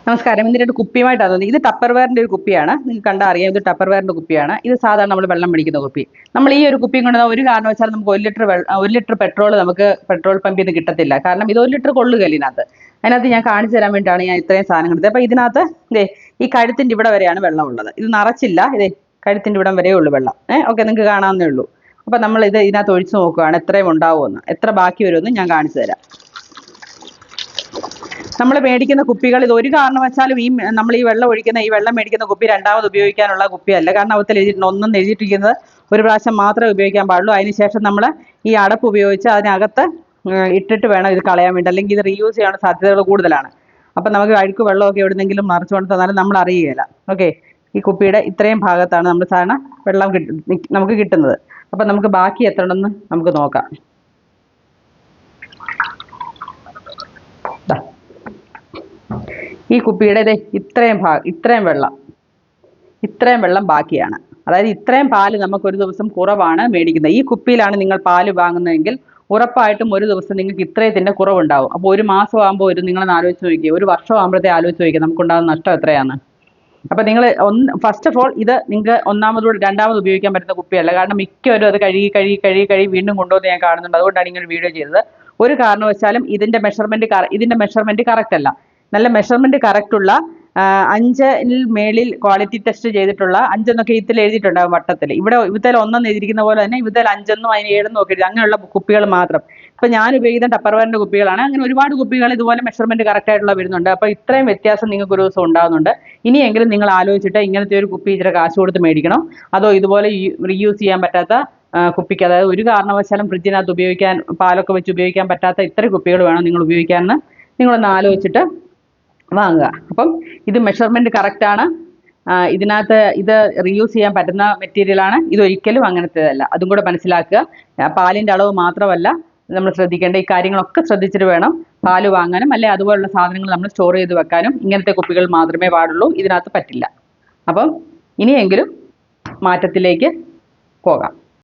നമസ്കാരം. ഇതിൻ്റെ ഒരു കുപ്പിയുമായിട്ടാണ് തോന്നി. ഇത് ടപ്പർവെയറിൻ്റെ ഒരു കുപ്പിയാണ്. നിങ്ങൾക്ക് കണ്ടാൽ അറിയാം, ഇത് ടപ്പർവെയറിൻ്റെ കുപ്പിയാണ്. ഇത് സാധാരണ നമ്മൾ വെള്ളം മേടിക്കുന്ന കുപ്പി. നമ്മൾ ഈ ഒരു കുപ്പിയും കൊണ്ട് ഒരു കാരണവശാലും നമുക്ക് 1 ലിറ്റർ പെട്രോൾ നമുക്ക് പെട്രോൾ പമ്പിൽ നിന്ന് കിട്ടത്തില്ല. കാരണം ഇത് 1 ലിറ്റർ കൊള്ളുകയില്ല ഇതിനകത്ത്. അതിനകത്ത് ഞാൻ കാണിച്ചു തരാൻ വേണ്ടിയിട്ടാണ് ഞാൻ ഇത്രയും സാധനം എടുത്തത്. അപ്പോൾ ഇതിനകത്ത് ഈ കഴുത്തിൻ്റെ ഇവിടെ വരെയാണ് വെള്ളം ഉള്ളത്. ഇത് നിറച്ചില്ല. കഴുത്തിൻ്റെ ഇവിടം വരെയേ ഉള്ളൂ വെള്ളം. ഓക്കെ, നിങ്ങൾക്ക് കാണാവുന്നേ ഉള്ളൂ. അപ്പോൾ നമ്മൾ ഇതിനകത്ത് ഒഴിച്ച് നോക്കുകയാണ് എത്രയും ഉണ്ടാവുമെന്ന്, എത്ര ബാക്കി വരുമെന്ന് ഞാൻ കാണിച്ചു തരാം. നമ്മൾ മേടിക്കുന്ന കുപ്പികൾ ഇത് ഒരു കാരണവശാലും നമ്മൾ ഈ വെള്ളം മേടിക്കുന്ന കുപ്പി രണ്ടാമത് ഉപയോഗിക്കാനുള്ള കുപ്പിയല്ല. കാരണം അവത്തിൽ എഴുതിയിരിക്കുന്നത് ഒരു പ്രാവശ്യം മാത്രമേ ഉപയോഗിക്കാൻ പാടുള്ളൂ. അതിനുശേഷം നമ്മൾ ഈ അടപ്പ് ഉപയോഗിച്ച് അതിനകത്ത് ഇട്ടിട്ട് വേണം ഇത് കളയാൻ വേണ്ടി, അല്ലെങ്കിൽ ഇത് റീയൂസ് ചെയ്യാനുള്ള സാധ്യതകൾ കൂടുതലാണ്. അപ്പം നമുക്ക് അഴുക്ക് വെള്ളമൊക്കെ എവിടെന്നെങ്കിലും മറിച്ചുകൊണ്ട് തന്നാലും നമ്മൾ അറിയുകയില്ല. ഓക്കെ, ഈ കുപ്പിയുടെ ഇത്രയും ഭാഗത്താണ് നമ്മൾ സാധാരണ വെള്ളം നമുക്ക് കിട്ടുന്നത്. അപ്പം നമുക്ക് ബാക്കി എത്ര ഉണ്ടെന്ന് നമുക്ക് നോക്കാം. ഈ കുപ്പിയുടെ ഇത്രയും വെള്ളം ബാക്കിയാണ്. അതായത് ഇത്രയും പാല് നമുക്കൊരു ദിവസം കുറവാണ് മേടിക്കുന്നത്. ഈ കുപ്പിയിലാണ് നിങ്ങൾ പാല് വാങ്ങുന്നതെങ്കിൽ ഉറപ്പായിട്ടും ഒരു ദിവസം നിങ്ങൾക്ക് ഇത്രയത്തിൻ്റെ കുറവുണ്ടാവും. അപ്പോൾ ഒരു മാസം ആകുമ്പോൾ നിങ്ങളൊന്ന് ആലോചിച്ച് നോക്കിയേ, ഒരു വർഷം ആകുമ്പോഴത്തെ ആലോചിച്ച് നോക്കിയേ നമുക്കുണ്ടാകുന്ന നഷ്ടം എത്രയാണ്. അപ്പോൾ നിങ്ങൾ ഫസ്റ്റ് ഓഫ് ഓൾ ഇത് നിങ്ങൾക്ക് രണ്ടാമത് ഉപയോഗിക്കാൻ പറ്റുന്ന കുപ്പിയല്ല. കാരണം മിക്കവരും അത് കഴുകി വീണ്ടും കൊണ്ടുവന്ന് ഞാൻ കാണുന്നുണ്ട്. അതുകൊണ്ടാണ് ഇങ്ങനെ ഒരു വീഡിയോ ചെയ്തത്. ഒരു കാരണവശാലും ഇതിൻ്റെ മെഷർമെൻറ്റ് കറക്റ്റ് അല്ല. നല്ല മെഷർമെൻറ്റ് കറക്റ്റുള്ള 5-ൽ മേളിൽ ക്വാളിറ്റി ടെസ്റ്റ് ചെയ്തിട്ടുള്ള 5 എന്നൊക്കെ ഇതിൽ എഴുതിയിട്ടുണ്ടാകും വട്ടത്തിൽ. ഇതിൽ 1 എഴുതിയിരിക്കുന്ന പോലെ തന്നെ ഇതിൽ 5 അതിന് 7 ഒക്കെ എഴുതി, അങ്ങനെയുള്ള കുപ്പികൾ മാത്രം. ഇപ്പം ഞാൻ ഉപയോഗിക്കുന്ന ടപ്പർവെയറിൻ്റെ കുപ്പികളാണ്. അങ്ങനെ ഒരുപാട് കുപ്പികൾ ഇതുപോലെ മെഷർമെൻറ്റ് കറക്റ്റായിട്ടുള്ള വരുന്നുണ്ട്. അപ്പോൾ ഇത്രയും വ്യത്യാസം നിങ്ങൾക്ക് ഒരു ദിവസം ഉണ്ടാകുന്നുണ്ട്. ഇനിയെങ്കിലും നിങ്ങൾ ആലോചിച്ചിട്ട് ഇങ്ങനത്തെ ഒരു കുപ്പി ഇച്ചിരി കാശ് കൊടുത്ത് മേടിക്കണം, അതോ ഇതുപോലെ റീയൂസ് ചെയ്യാൻ പറ്റാത്ത കുപ്പിക്ക്, അതായത് ഒരു കാരണവശാലും ഫ്രിഡ്ജിനകത്ത് പാലൊക്കെ വെച്ച് ഉപയോഗിക്കാൻ പറ്റാത്ത ഇത്ര കുപ്പികൾ വേണം നിങ്ങൾ ഉപയോഗിക്കാമെന്ന് നിങ്ങളൊന്ന് ആലോചിച്ചിട്ട് വാങ്ങുക. അപ്പം ഇത് മെഷർമെൻറ്റ് കറക്റ്റാണ്. ഇത് റീയൂസ് ചെയ്യാൻ പറ്റുന്ന മെറ്റീരിയലാണ്. ഇതൊരിക്കലും അങ്ങനത്തേതല്ല. അതും കൂടെ മനസ്സിലാക്കുക. പാലിൻ്റെ അളവ് മാത്രമല്ല നമ്മൾ ശ്രദ്ധിക്കേണ്ട ഈ കാര്യങ്ങളൊക്കെ ശ്രദ്ധിച്ചിട്ട് വേണം പാല് വാങ്ങാനും, അല്ലെ അതുപോലുള്ള സാധനങ്ങൾ നമ്മൾ സ്റ്റോർ ചെയ്ത് വെക്കാനും. ഇങ്ങനത്തെ കുപ്പികൾ മാത്രമേ പാടുള്ളൂ, ഇതിനകത്ത് പറ്റില്ല. അപ്പം ഇനിയെങ്കിലും മാറ്റത്തിലേക്ക് പോകാം.